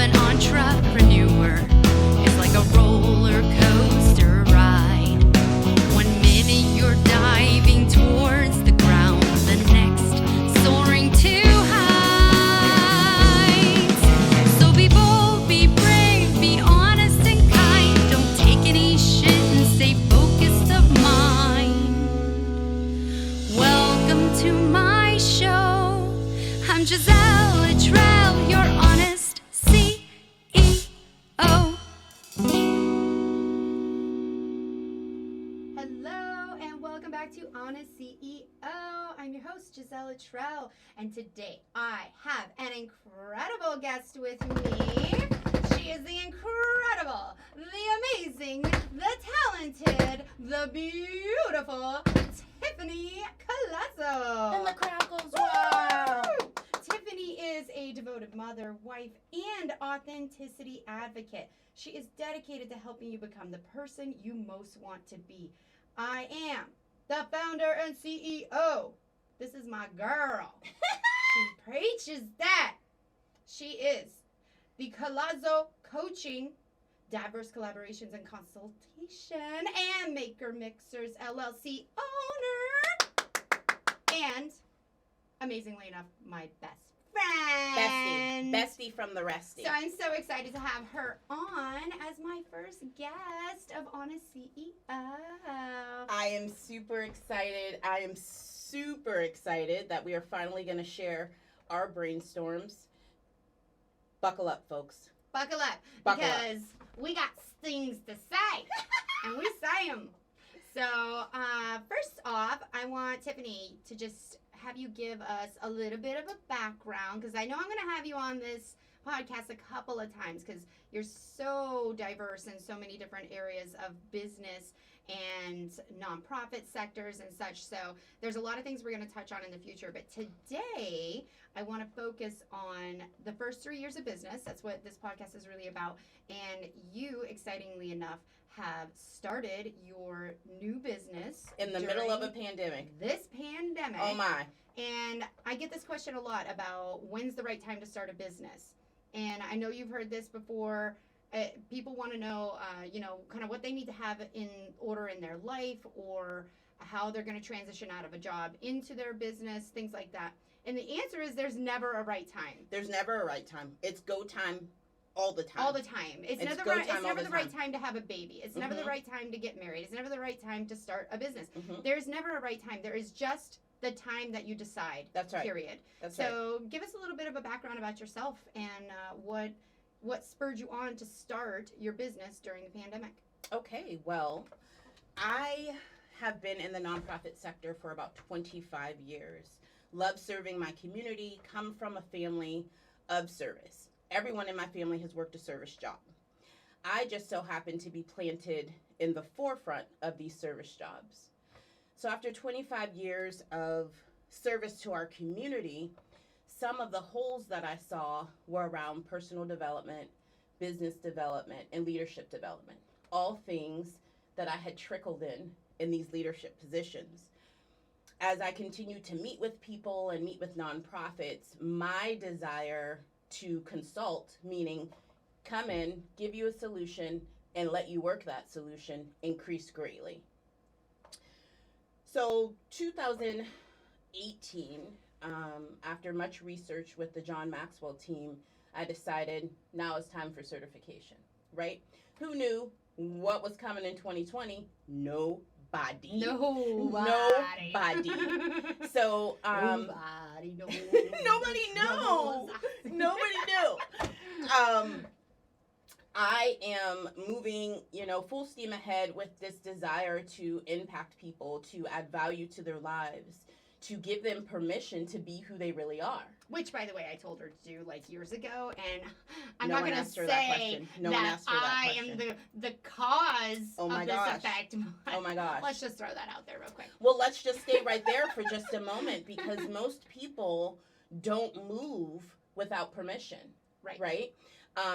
an entrepreneur is like a roller coaster ride. One minute you're diving towards the ground, the next soaring to heights. So be bold, be brave, be honest and kind. Don't take any shit and stay focused of mind. Welcome to my show. I'm Gisele, Littrell, your honest CEO. Hello and welcome back to Honest CEO. I'm your host, Gisele Littrell, and today I have an incredible guest with me. She is the incredible, the amazing, the talented, the beautiful Tiffanie Collazo. And the crowd goes wild. Woo! Tiffanie is a devoted mother, wife, and authenticity advocate. She is dedicated to helping you become the person you most want to be. I am the founder and CEO. This is my girl. She preaches that. She is the Collazo Coaching, Diverse Collaborations and Consultation, and Maker Mixers LLC owner. And, amazingly enough, my best friend. Bestie from the restie. So I'm so excited to have her on as my first guest of Honest CEO. I am super excited. That we are finally going to share our brainstorms. Buckle up, folks. Buckle up, Buckle up. because we got things to say, and we say them. So first off, I want Tiffanie to just have you give us a little bit of a background, because I know I'm going to have you on this podcast a couple of times because you're so diverse in so many different areas of business and nonprofit sectors and such. So there's a lot of things we're going to touch on in the future. But today, I want to focus on the first 3 years of business. That's what this podcast is really about. And you, excitingly enough, have started your new business In the middle of a pandemic. This pandemic. Oh my. And I get this question a lot about when's the right time to start a business. And I know you've heard this before. People want to know, kind of what they need to have in order in their life, or how they're going to transition out of a job into their business, things like that. And the answer is there's never a right time. There's never a right time. It's go time all the time. All the time. It's never the right time to have a baby. It's never the right time to get married. It's never the right time to start a business. There's never a right time. There is just the time that you decide. That's right. Period. That's right. So give us a little bit of a background about yourself and what spurred you on to start your business during the pandemic. Okay, well, I have been in the nonprofit sector for about 25 years. Love serving my community, come from a family of service. Everyone in my family has worked a service job. I just so happen to be planted in the forefront of these service jobs. So after 25 years of service to our community, some of the holes that I saw were around personal development, business development, and leadership development. All things that I had trickled in these leadership positions. As I continued to meet with people and meet with nonprofits, my desire to consult, meaning come in, give you a solution, and let you work that solution, increased greatly. So 2018, after much research with the John Maxwell team, I decided now it's time for certification, right? Who knew what was coming in 2020? Nobody. So, Nobody knows. Nobody knows. Nobody knew. I am moving, full steam ahead with this desire to impact people, to add value to their lives, to give them permission to be who they really are. Which, by the way, I told her to do like years ago, and I'm No not one going to asked her that say question. No one that asked her that I question. am the cause Oh my of this gosh. effect. Oh my gosh. Let's just throw that out there real quick. Well, let's just stay right there for just a moment, because most people don't move without permission, right?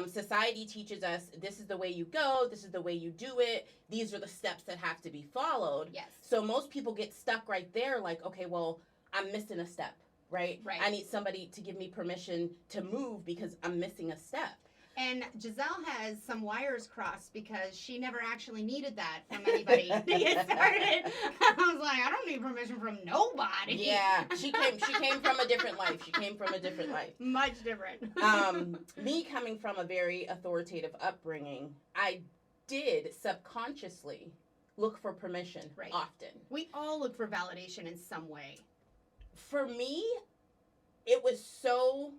Society teaches us this is the way you go, this is the way you do it, these are the steps that have to be followed. Yes. So most people get stuck right there like, okay, well, I'm missing a step, right? Right. I need somebody to give me permission to move because I'm missing a step. And Gisele has some wires crossed because she never actually needed that from anybody to get started. I was like, I don't need permission from nobody. Yeah, she came from a different life. She came from a different life. Much different. Me coming from a very authoritative upbringing, I did subconsciously look for permission often. We all look for validation in some way. For me, it was so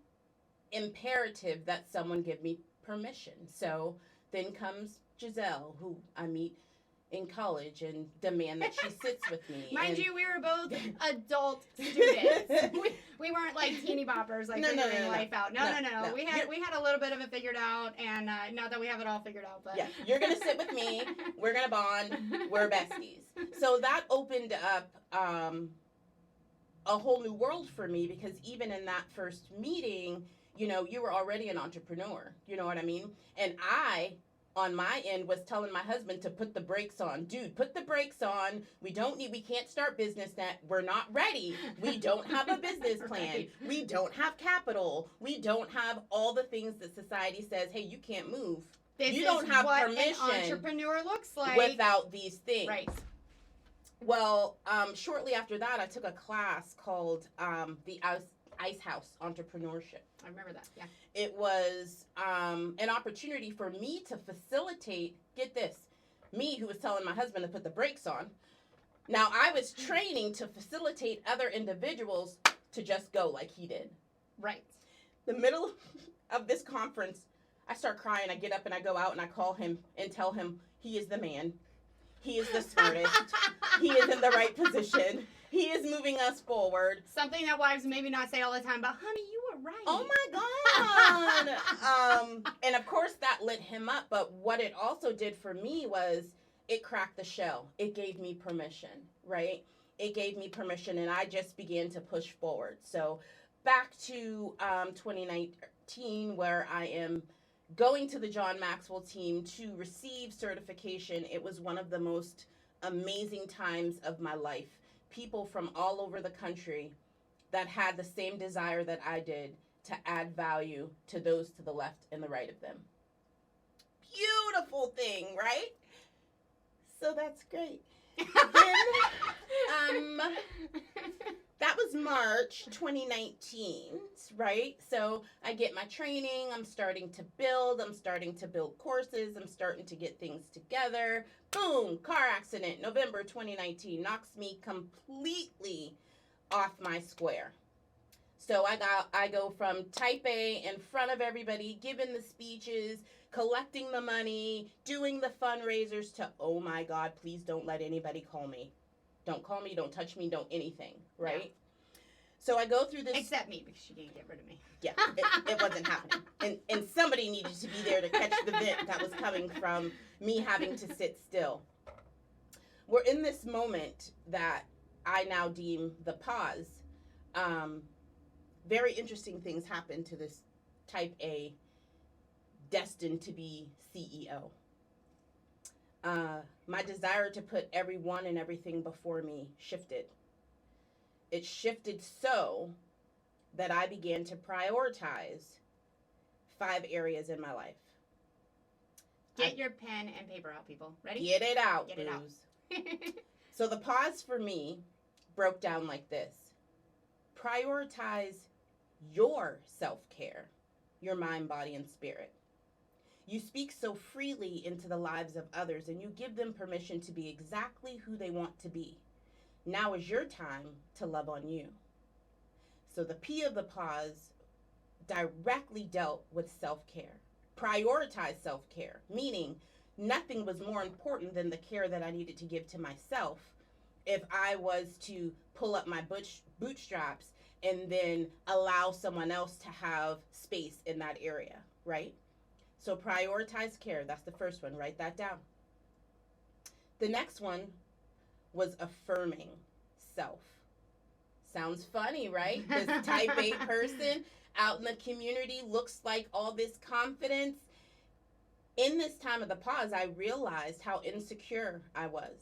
imperative that someone give me permission. So then comes Gisele, who I meet in college and demand that she sits with me. Mind you, we were both adult students. We weren't like teeny boppers, like figuring life out. No. We had a little bit of it figured out, and not that we have it all figured out, but yeah, you're gonna sit with me. We're gonna bond. We're besties. So that opened up a whole new world for me, because even in that first meeting, you know, you were already an entrepreneur. You know what I mean? And I, on my end, was telling my husband to put the brakes on. Dude, put the brakes on. We can't start business that we're not ready. We don't have a business plan. Right. We don't have capital. We don't have all the things that society says, hey, you can't move. You don't have permission. An entrepreneur looks like without these things. Right. Well, shortly after that, I took a class called the Ice House Entrepreneurship. I remember that, yeah. It was an opportunity for me to facilitate, get this, me who was telling my husband to put the brakes on. Now, I was training to facilitate other individuals to just go like he did. Right. The middle of this conference, I start crying. I get up and I go out and I call him and tell him he is the man. He is the smartest. He is in the right position. He is moving us forward. Something that wives maybe not say all the time, but honey, you were right. Oh my God. And of course that lit him up. But what it also did for me was it cracked the shell. It gave me permission, right? It gave me permission, and I just began to push forward. So back to 2019, where I am going to the John Maxwell team to receive certification. It was one of the most amazing times of my life. People from all over the country that had the same desire that I did to add value to those to the left and the right of them. Beautiful thing, right? So that's great. Then, that was March 2019, right? So I get my training, I'm starting to build courses, I'm starting to get things together. Boom, car accident, November 2019, knocks me completely off my square. So I go from type A in front of everybody, giving the speeches, collecting the money, doing the fundraisers, to, oh my God, please don't let anybody call me. Don't call me, don't touch me, don't anything, right? Yeah. So I go through this. Except me, because she didn't get rid of me. Yeah, it wasn't happening. And somebody needed to be there to catch the vent that was coming from me having to sit still. We're in this moment that I now deem the pause. Very interesting things happen to this type A, destined to be CEO. My desire to put everyone and everything before me shifted. It shifted so that I began to prioritize 5 areas in my life. Get your pen and paper out, people. Ready? Get it out, Get it out. So the pause for me broke down like this. Prioritize your self-care, your mind, body, and spirit. You speak so freely into the lives of others, and you give them permission to be exactly who they want to be. Now is your time to love on you. So the P of the pause directly dealt with self-care. Prioritize self-care, meaning nothing was more important than the care that I needed to give to myself if I was to pull up my bootstraps and then allow someone else to have space in that area, right? So prioritize care. That's the first one. Write that down. The next one was affirming self. Sounds funny, right? This type A person out in the community looks like all this confidence. In this time of the pause, I realized how insecure I was.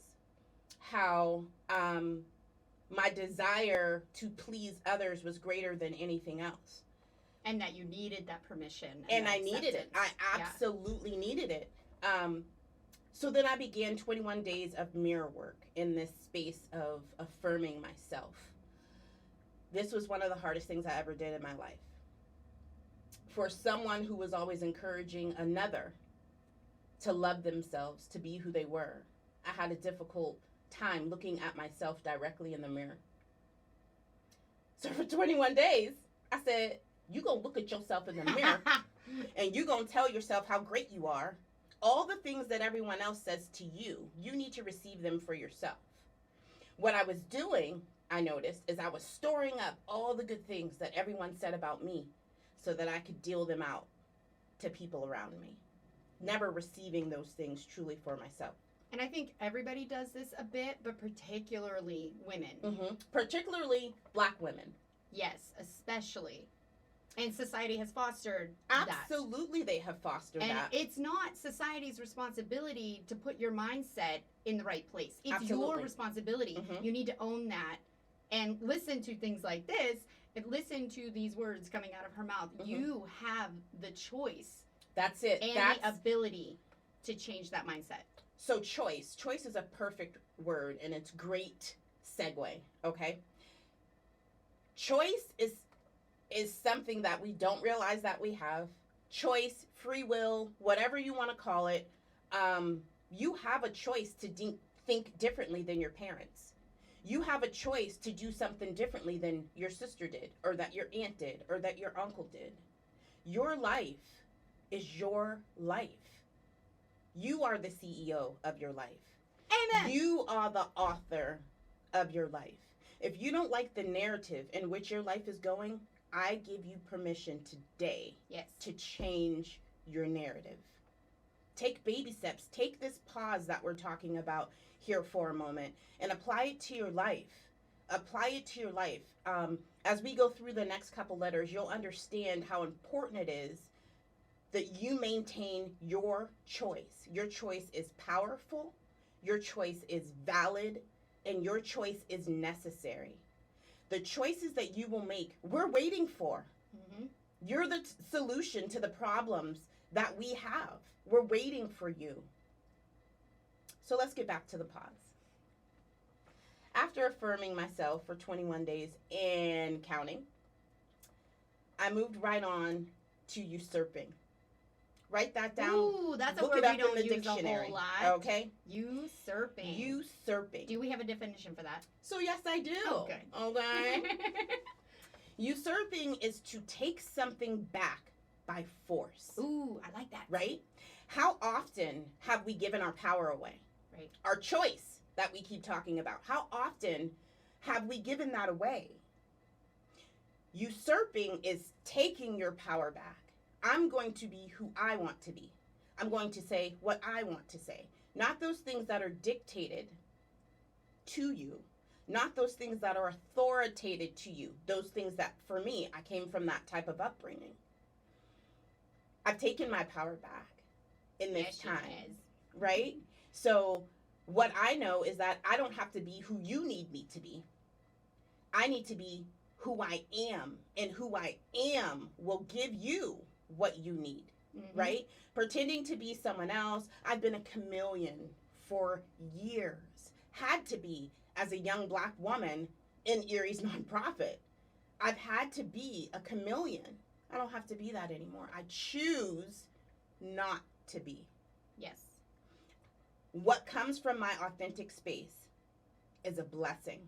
How my desire to please others was greater than anything else. And that you needed that permission. And that I needed it. I acceptance. absolutely needed it. So then I began 21 days of mirror work in this space of affirming myself. This was one of the hardest things I ever did in my life. For someone who was always encouraging another to love themselves, to be who they were, I had a difficult time looking at myself directly in the mirror. So for 21 days, I said, you gonna look at yourself in the mirror and you gonna tell yourself how great you are. All the things that everyone else says to you, you need to receive them for yourself. What I was doing, I noticed, is I was storing up all the good things that everyone said about me so that I could deal them out to people around me. Never receiving those things truly for myself. And I think everybody does this a bit, but particularly women. Particularly Black women. Yes, especially. And society has fostered that. Absolutely, they have fostered and that. it's not society's responsibility to put your mindset in the right place. It's Absolutely. your responsibility. You need to own that and listen to things like this and listen to these words coming out of her mouth. You have the choice. That's it. And That's the ability to change that mindset. So choice is a perfect word, and it's great segue, okay? Choice is something that we don't realize that we have. Choice, free will, whatever you want to call it. You have a choice to think differently than your parents. You have a choice to do something differently than your sister did, or that your aunt did, or that your uncle did. Your life is your life. You are the CEO of your life. Amen. You are the author of your life. If you don't like the narrative in which your life is going, I give you permission today to change your narrative. Take baby steps. Take this pause that we're talking about here for a moment and apply it to your life. Apply it to your life. As we go through the next couple letters, you'll understand how important it is that you maintain your choice. Your choice is powerful. Your choice is valid. And your choice is necessary. The choices that you will make, we're waiting for. You're the solution to the problems that we have. We're waiting for you. So let's get back to the pause. After affirming myself for 21 days and counting, I moved right on to usurping. Write that down. Ooh, that's Look a word it up we don't in the use dictionary. a whole lot. Okay? Usurping. Usurping. Do we have a definition for that? So yes, I do. Okay. Okay. Usurping is to take something back by force. Ooh, I like that. Right? How often have we given our power away? Right. Our choice that we keep talking about. How often have we given that away? Usurping is taking your power back. I'm going to be who I want to be. I'm going to say what I want to say. Not those things that are dictated to you. Not those things that are authoritative to you. Those things that, for me, I came from that type of upbringing. I've taken my power back in this time. Right? So what I know is that I don't have to be who you need me to be. I need to be who I am. And who I am will give you what you need, right? Pretending to be someone else. I've been a chameleon for years. Had to be as a young Black woman in Erie's nonprofit. I've had to be a chameleon. I don't have to be that anymore. I choose not to be. Yes. What comes from my authentic space is a blessing.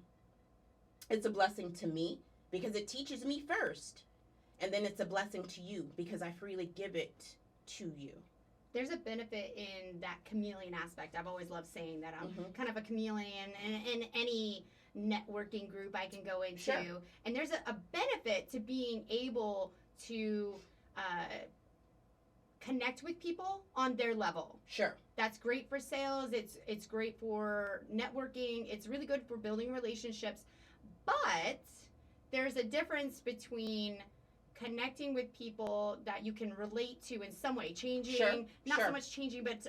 It's a blessing to me because it teaches me first. And then it's a blessing to you because I freely give it to you. There's a benefit in that chameleon aspect. I've always loved saying that I'm kind of a chameleon in any networking group I can go into. Sure. And there's a benefit to being able to connect with people on their level. Sure. That's great for sales. It's great for networking. It's really good for building relationships. But there's a difference between connecting with people that you can relate to in some way, changing, not so much changing, but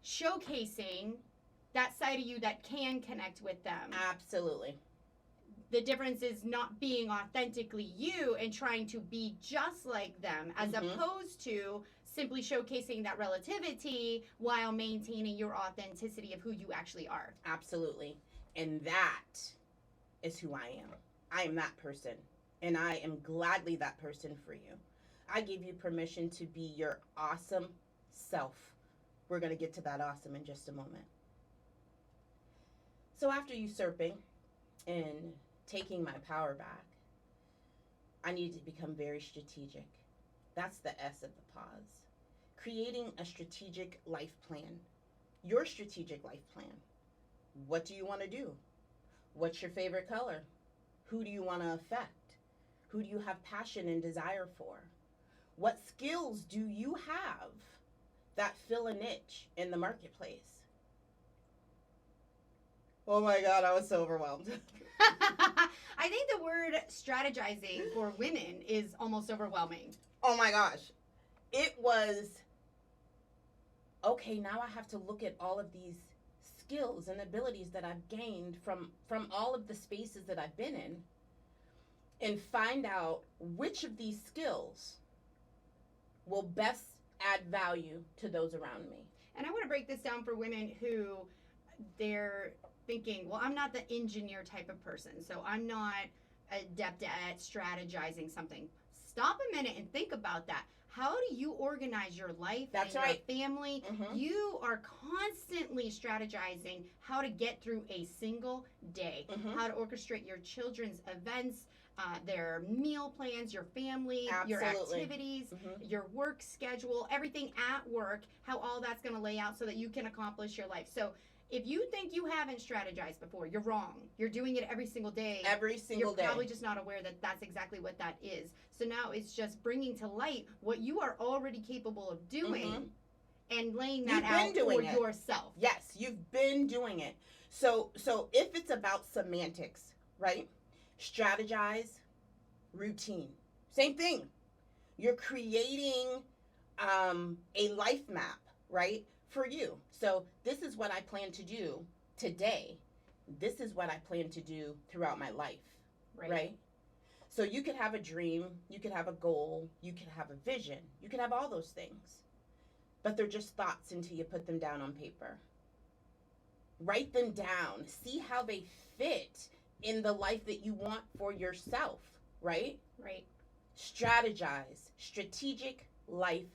showcasing that side of you that can connect with them. Absolutely. The difference is not being authentically you and trying to be just like them, as opposed to simply showcasing that relativity while maintaining your authenticity of who you actually are. Absolutely. And that is who I am. I am that person. And I am gladly that person for you. I give you permission to be your awesome self. We're going to get to that awesome in just a moment. So after usurping and taking my power back, I need to become very strategic. That's the S of the pause. Creating a strategic life plan. Your strategic life plan. What do you want to do? What's your favorite color? Who do you want to affect? Who do you have passion and desire for? What skills do you have that fill a niche in the marketplace? Oh my God, I was so overwhelmed. I think the word strategizing for women is almost overwhelming. Oh my gosh. It was, okay, now I have to look at all of these skills and abilities that I've gained from all of the spaces that I've been in and find out which of these skills will best add value to those around me. And I want to break this down for women who they're thinking, well, I'm not the engineer type of person, so I'm not adept at strategizing something. Stop a minute and think about that. How do you organize your life and your family? You are constantly strategizing how to get through a single day, how to orchestrate your children's events, their meal plans, your family, your activities, your work schedule, everything at work, how all that's going to lay out so that you can accomplish your life. So if you think you haven't strategized before, you're wrong. You're doing it every single day. Every single day. You're probably just not aware that that's exactly what that is. So now it's just bringing to light what you are already capable of doing and laying that out for yourself. Yes, you've been doing it. So if it's about semantics, right? Strategize, routine. Same thing. You're creating a life map, right? For you. So this is what I plan to do today. This is what I plan to do throughout my life, right? So you could have a dream, you could have a goal, you could have a vision, you could have all those things. But they're just thoughts until you put them down on paper. Write them down. See how they fit in the life that you want for yourself, right? Right. Strategize. Strategic life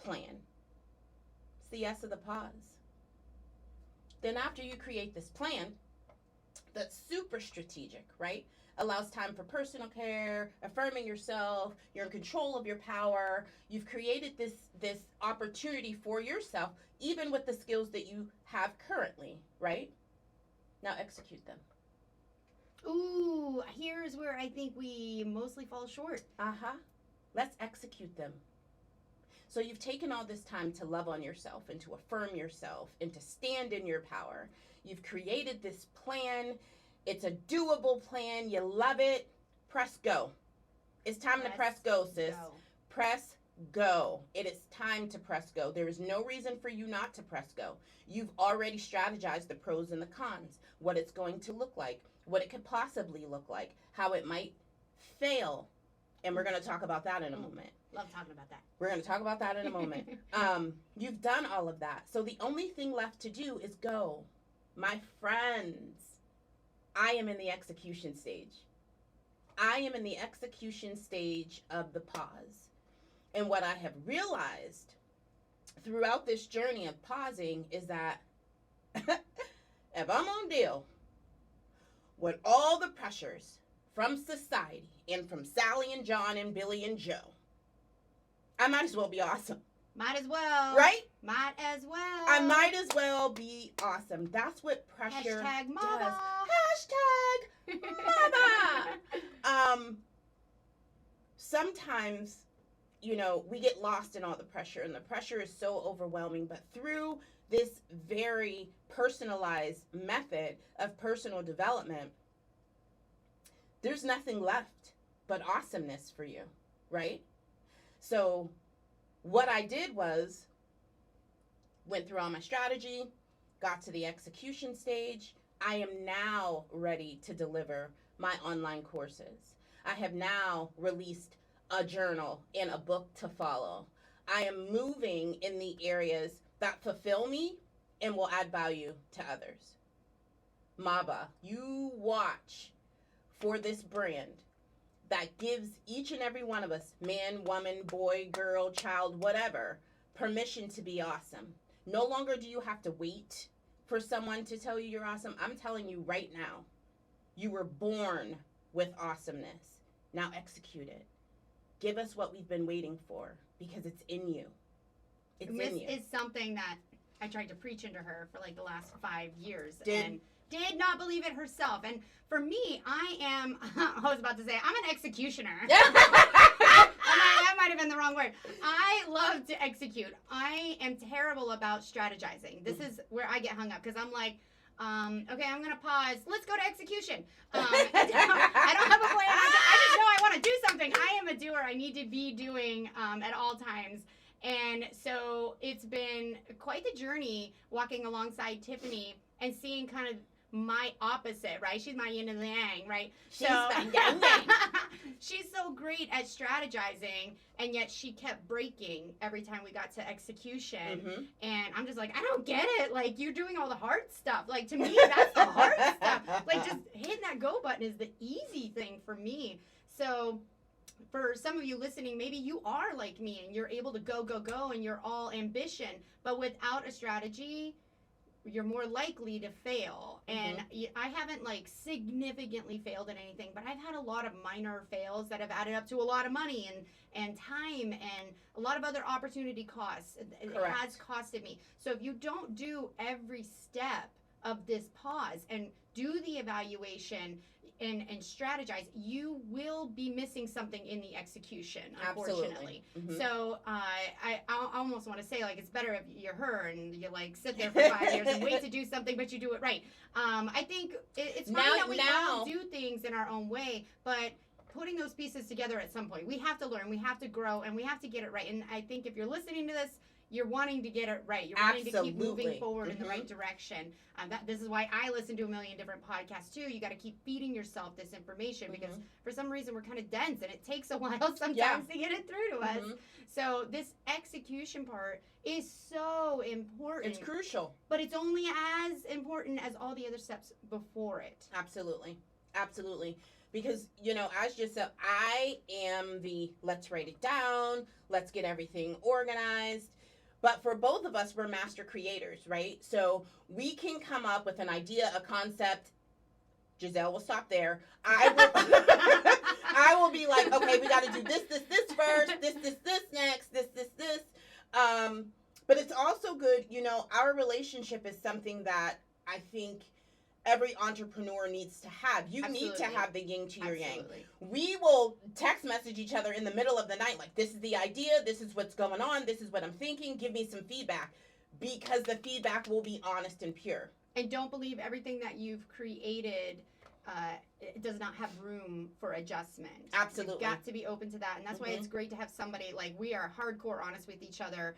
plan. It's the S of the pause. Then after you create this plan that's super strategic, right? Allows time for personal care, affirming yourself, you're in control of your power. You've created this opportunity for yourself, even with the skills that you have currently, right? Now execute them. Ooh, here's where I think we mostly fall short. Let's execute them. So you've taken all this time to love on yourself and to affirm yourself and to stand in your power. You've created this plan. It's a doable plan. You love it. Press go. It's time to press go, sis. Press go. It is time to press go. There is no reason for you not to press go. You've already strategized the pros and the cons, what it's going to look like, what it could possibly look like, how it might fail. And we're going to talk about that in a moment. Love talking about that. We're going to talk about that in a moment. You've done all of that. So the only thing left to do is go. My friends, I am in the execution stage. I am in the execution stage of the pause. And what I have realized throughout this journey of pausing is that if I'm on deal with all the pressures from society and from Sally and John and Billy and Joe, I might as well be awesome. Might as well. Right? Might as well. I might as well be awesome. That's what pressure Hashtag MAWBA. does. Hashtag MAWBA. Sometimes, we get lost in all the pressure, and the pressure is so overwhelming. But through this very personalized method of personal development, there's nothing left but awesomeness for you, right? So what I did was went through all my strategy, got to the execution stage. I am now ready to deliver my online courses. I have now released a journal and a book to follow. I am moving in the areas that fulfill me and will add value to others. MAWBA, you watch for this brand that gives each and every one of us, man, woman, boy, girl, child, whatever, permission to be awesome. No longer do you have to wait for someone to tell you you're awesome. I'm telling you right now, you were born with awesomeness. Now execute it. Give us what we've been waiting for because it's in you. It's this in you. is something that I tried to preach into her for like the last 5 years Did- and did not believe it herself. And for me, I was about to say, I'm an executioner. That might have been the wrong word. I love to execute. I am terrible about strategizing. This is where I get hung up because I'm like, okay, I'm going to pause. Let's go to execution. I don't have a plan. I just know I want to do something. I am a doer. I need to be doing at all times. And so it's been quite the journey walking alongside Tiffanie and seeing kind of my opposite, right? She's my yin and the yang, right? She's my yang yang. She's so great at strategizing, and yet she kept breaking every time we got to execution. Mm-hmm. And I'm just like, I don't get it. Like, you're doing all the hard stuff. Like, to me, that's the hard stuff. Like, just hitting that go button is the easy thing for me. So for some of you listening, maybe you are like me and you're able to go, go, go, and you're all ambition. But without a strategy, you're more likely to fail. And I haven't like significantly failed in anything, but I've had a lot of minor fails that have added up to a lot of money and time and a lot of other opportunity costs. It Correct. has costed me. So if you don't do every step of this pause and do the evaluation and strategize, you will be missing something in the execution, unfortunately. Absolutely. So I almost want to say, like, it's better if you're her and you, like, sit there for 5 years and wait to do something, but you do it right. I think it's fine that we all do things in our own way, but putting those pieces together at some point, we have to learn, we have to grow, and we have to get it right. And I think if you're listening to this, you're wanting to get it right. You're wanting to keep moving forward in the right direction. This is why I listen to a million different podcasts too. You got to keep feeding yourself this information because for some reason we're kind of dense and it takes a while sometimes to get it through to us. So this execution part is so important. It's crucial. But it's only as important as all the other steps before it. Absolutely. Absolutely. Because, you know, as Gisele, I am the let's write it down, let's get everything organized. But for both of us, we're master creators, right? So we can come up with an idea, a concept. Gisele will stop there. I will be like, okay, we got to do this first, this next, this. But it's also good, you know, our relationship is something that I think every entrepreneur needs to have. You need to have the yin to your yang. We will text message each other in the middle of the night, like, this is the idea, this is what's going on, this is what I'm thinking, give me some feedback, because the feedback will be honest and pure. And don't believe everything that you've created it does not have room for adjustment. Absolutely. You've got to be open to that. And that's why it's great to have somebody, like, we are hardcore honest with each other,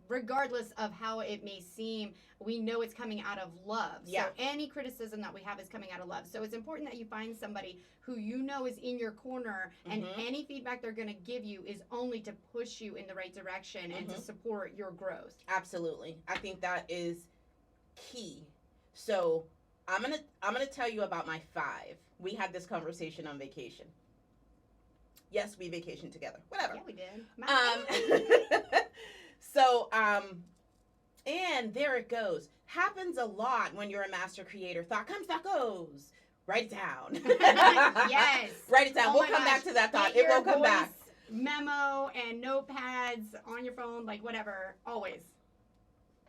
regardless of how it may seem. We know it's coming out of love. Yeah. So any criticism that we have is coming out of love. So it's important that you find somebody who you know is in your corner, and any feedback they're going to give you is only to push you in the right direction and to support your growth. Absolutely. I think that is key. So I'm gonna tell you about my 5. We had this conversation on vacation. Yes, we vacationed together. Whatever. Yeah, we did. So, and there it goes. Happens a lot when you're a master creator. Thought comes, thought goes. Write it down. Yes. Write it down. Oh we'll my come gosh. back to that thought. Get It will your come back. voice memo and notepads on your phone, like whatever, always.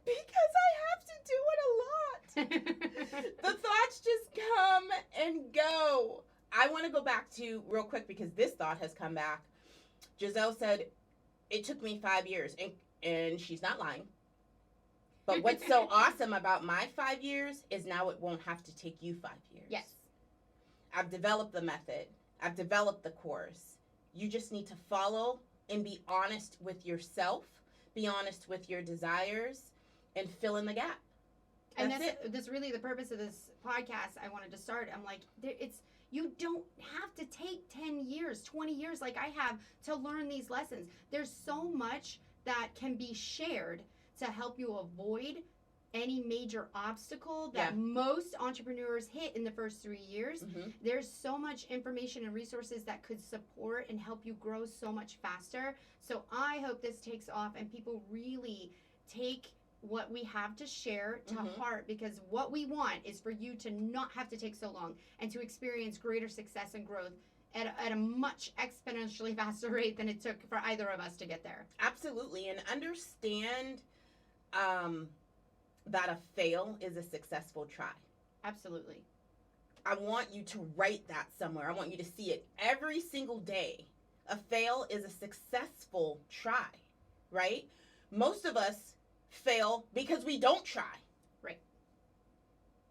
Because I have to do it a lot. The thoughts just come and go. I want to go back to real quick because this thought has come back. Gisele said, it took me 5 years, and she's not lying. But what's so awesome about my 5 years is now it won't have to take you 5 years. Yes. I've developed the method. I've developed the course. You just need to follow and be honest with yourself, be honest with your desires, and fill in the gap. And That's that's really the purpose of this podcast. I wanted to start. I'm like, you don't have to take 10 years, 20 years like I have to learn these lessons. There's so much that can be shared to help you avoid any major obstacle that most entrepreneurs hit in the first 3 years. Mm-hmm. There's so much information and resources that could support and help you grow so much faster. So I hope this takes off and people really take what we have to share to heart, because what we want is for you to not have to take so long and to experience greater success and growth at a much exponentially faster rate than it took for either of us to get there. Absolutely. And understand that a fail is a successful try. Absolutely. I want you to write that somewhere. I want you to see it every single day. A fail is a successful try, right? Most of us fail because we don't try. Right.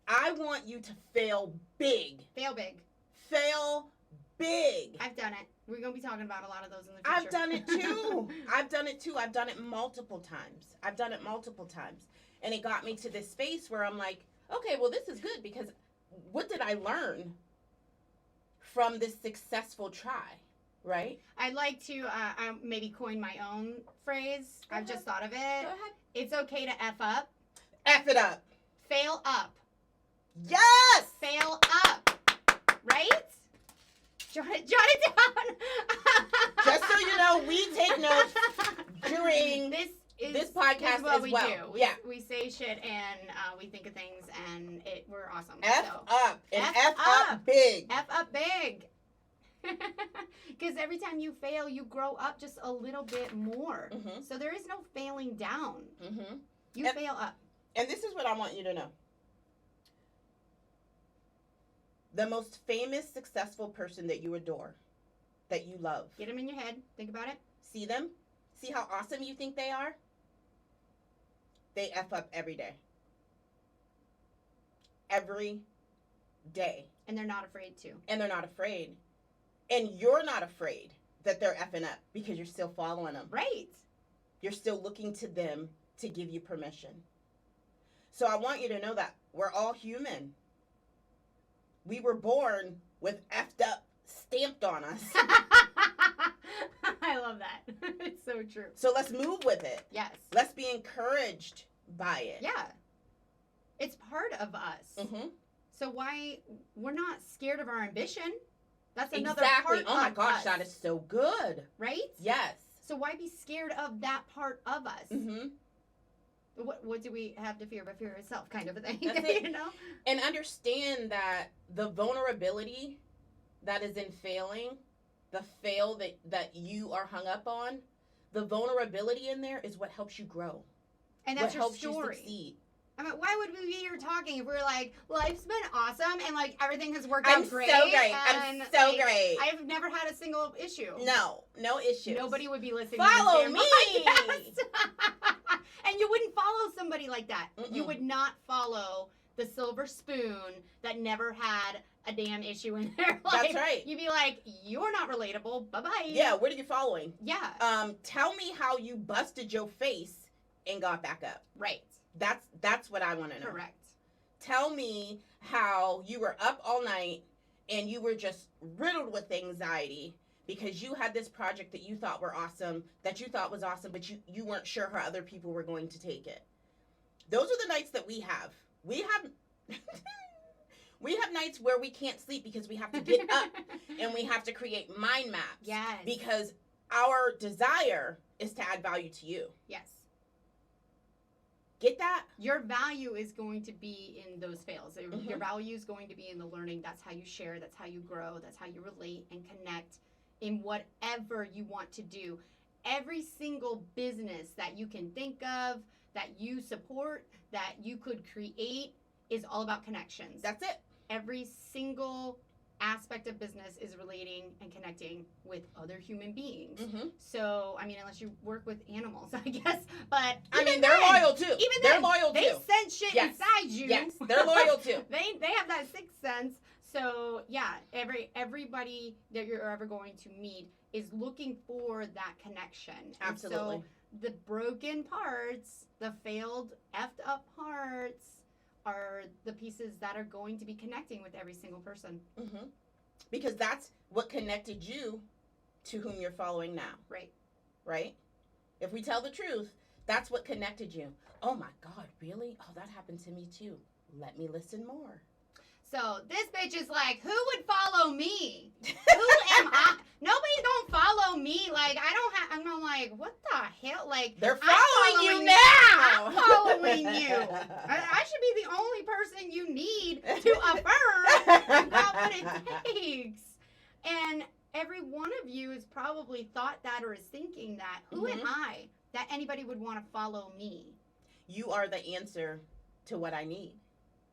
I want you to fail big. Fail big. Fail big. I've done it. We're going to be talking about a lot of those in the future. I've done it too. I've done it multiple times. And it got me to this space where I'm like, okay, well, this is good, because what did I learn from this successful try, right? I'd like to maybe coin my own phrase. I've just thought of it. Go ahead. It's okay to F up. F it up. Fail up. Yes! Fail up. Right? Jot it down. Just so you know, we take notes during this podcast is what as we well. do. We say shit and we think of things and we're awesome. F up. And F up big. F up big. Because every time you fail, you grow up just a little bit more. Mm-hmm. So there is no failing down. Mm-hmm. You fail up. And this is what I want you to know. The most famous, successful person that you adore, that you love. Get them in your head. Think about it. See them? See how awesome you think they are? They F up every day. Every day. And they're not afraid to. And they're not afraid. And you're not afraid that they're effing up because you're still following them. Right. You're still looking to them to give you permission. So I want you to know that we're all human. We were born with effed up stamped on us. I love that. It's so true. So let's move with it. Yes. Let's be encouraged by it. Yeah. It's part of us. Mm-hmm. So why we're not scared of our ambition? That's another Exactly. part Oh my of gosh, us, that is so good. right? Yes. So why be scared of that part of us? Mm-hmm. What do we have to fear but fear itself, kind of a thing? That's it. You know? And understand that the vulnerability that is in failing, the fail that you are hung up on, the vulnerability in there is what helps you grow. And that's what your helps story. you succeed. I mean, why would we be here talking if we're like, life's been awesome and like everything has worked I'm out great? so great. And, I'm so like, great. I've never had a single issue. No issues. Nobody would be listening Follow to me. this damn podcast. And you wouldn't follow somebody like that. Mm-mm. You would not follow the silver spoon that never had a damn issue in their life. That's right. You'd be like, you're not relatable. Bye-bye. Yeah, what are you following? Yeah. Tell me how you busted your face and got back up. Right. That's what I want to know. Correct. Tell me how you were up all night and you were just riddled with anxiety because you had this project that you thought was awesome, but you weren't sure how other people were going to take it. Those are the nights that we have. We have nights where we can't sleep because we have to get up and we have to create mind maps. Yes. Because our desire is to add value to you. Yes. Get that? Your value is going to be in those fails. Mm-hmm. Your value is going to be in the learning. That's how you share. That's how you grow. That's how you relate and connect in whatever you want to do. Every single business that you can think of, that you support, that you could create is all about connections. That's it. Every single aspect of business is relating and connecting with other human beings. Mm-hmm. So, I mean, unless you work with animals, I guess. But I mean, they're loyal too. Even they're then, loyal they too. sense shit Yes. inside you. Yes, they're loyal too. They have that sixth sense. So yeah, everybody that you're ever going to meet is looking for that connection. Absolutely. And so the broken parts, the failed, effed up parts are the pieces that are going to be connecting with every single person. Mm-hmm. Because that's what connected you to whom you're following now. Right. Right? If we tell the truth, that's what connected you. Oh my God, really? Oh, that happened to me too. Let me listen more. So this bitch is like, who would follow me? Who am I? Nobody don't follow me. Like, I don't have, I'm like, what the hell? Like, They're I'm following you now. I'm following you. I should be the only person you need to affirm about what it takes. And every one of you has probably thought that or is thinking that. Who am I that anybody would want to follow me? You are the answer to what I need.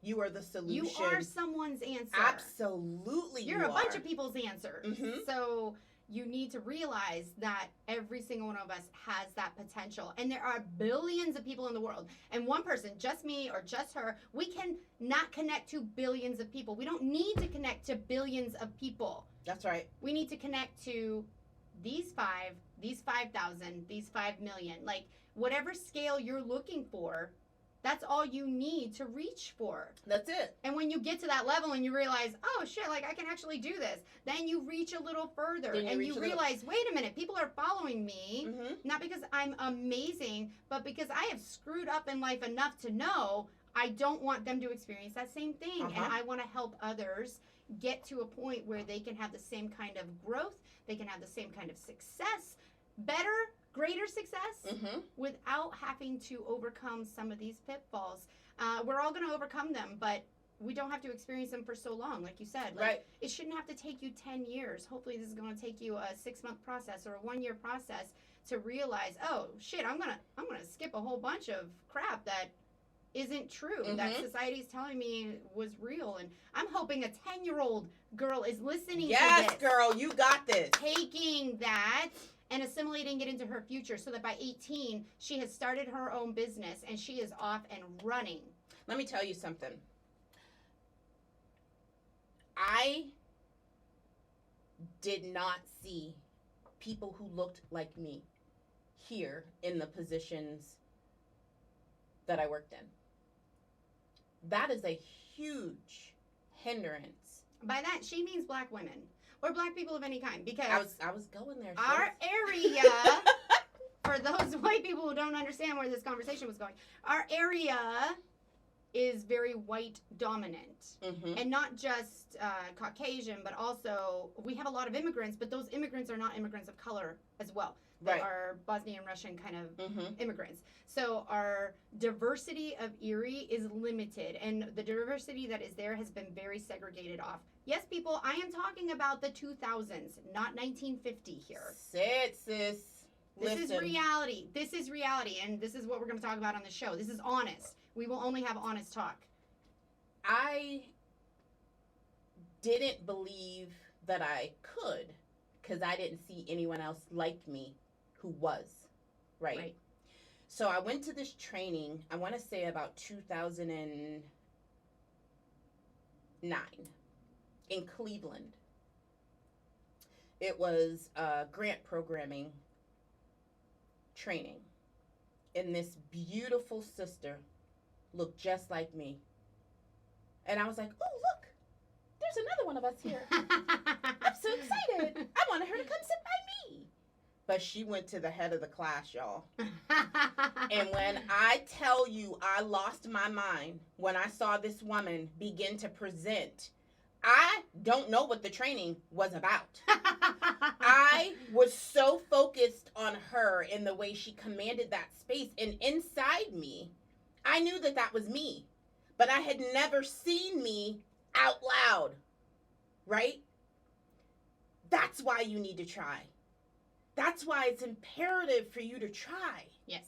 You are the solution. You are someone's answer. Absolutely. You're a bunch of people's answers. Mm-hmm. So you need to realize that every single one of us has that potential. And there are billions of people in the world. And one person, just me or just her, we can not connect to billions of people. We don't need to connect to billions of people. That's right. We need to connect to these 5, these 5,000, these 5 million. Like, whatever scale you're looking for, that's all you need to reach for. That's it. And when you get to that level and you realize, oh shit, like I can actually do this, then you reach a little further and you realize, wait a minute, people are following me, not because I'm amazing, but because I have screwed up in life enough to know I don't want them to experience that same thing. And I want to help others get to a point where they can have the same kind of growth, they can have the same kind of success, better, greater success without having to overcome some of these pitfalls. We're all going to overcome them, but we don't have to experience them for so long, like you said. Like, right. It shouldn't have to take you 10 years. Hopefully this is going to take you a 6-month process or a 1-year process to realize, oh shit, I'm gonna skip a whole bunch of crap that isn't true, that society's telling me was real. And I'm hoping a 10-year-old girl is listening to this. Yes, girl, you got this. Taking that and assimilating it into her future so that by 18, she has started her own business and she is off and running. Let me tell you something. I did not see people who looked like me here in the positions that I worked in. That is a huge hindrance. By that, she means black women or black people of any kind, because I was going there. Our area, for those white people who don't understand where this conversation was going, our area is very white dominant, and not just Caucasian, but also we have a lot of immigrants, but those immigrants are not immigrants of color as well. They are Bosnian Russian kind of immigrants. So our diversity of Erie is limited, and the diversity that is there has been very segregated off. Yes, people, I am talking about the 2000s, not 1950 here. Sit, sis. This is reality. This is reality, and this is what we're going to talk about on the show. This is honest. We will only have honest talk. I didn't believe that I could, because I didn't see anyone else like me who was, right? So I went to this training, I want to say about 2009 in Cleveland. It was a grant programming training. And this beautiful sister looked just like me. And I was like, oh, look, there's another one of us here. I'm so excited. I wanted her to come sit by me. But she went to the head of the class, y'all. And when I tell you I lost my mind when I saw this woman begin to present, I don't know what the training was about. I was so focused on her in the way she commanded that space. And inside me, I knew that that was me. But I had never seen me out loud. Right? That's why you need to try. That's why it's imperative for you to try. Yes.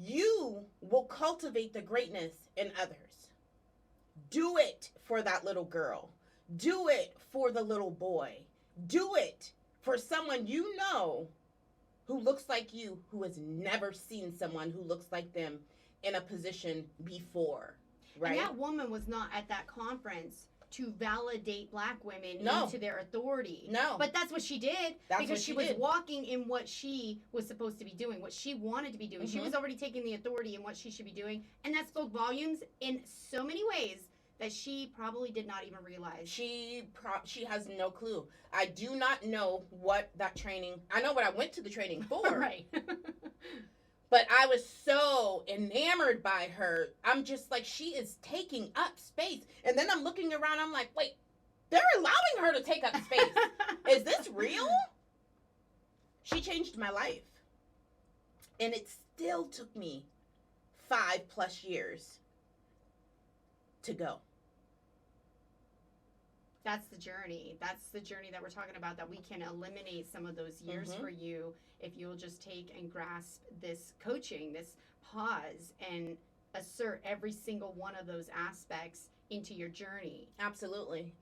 You will cultivate the greatness in others. Do it for that little girl. Do it for the little boy. Do it for someone you know who looks like you, who has never seen someone who looks like them in a position before. Right? And that woman was not at that conference to validate Black women No. into their authority. No. But that's what she did. That's because what she she was did. walking in what she was supposed to be doing, what she wanted to be doing. She Mhm. was already taking the authority in what she should be doing. And that spoke volumes in so many ways that she probably did not even realize. She has no clue. I do not know what that training. I know what I went to the training for. Right. But I was so enamored by her. I'm just like, she is taking up space. And then I'm looking around. I'm like, wait, they're allowing her to take up space. Is this real? She changed my life. And it still took me 5+ years to go. That's the journey. That's the journey that we're talking about, that we can eliminate some of those years Mhm. for you if you'll just take and grasp this coaching, this pause, and assert every single one of those aspects into your journey. Absolutely.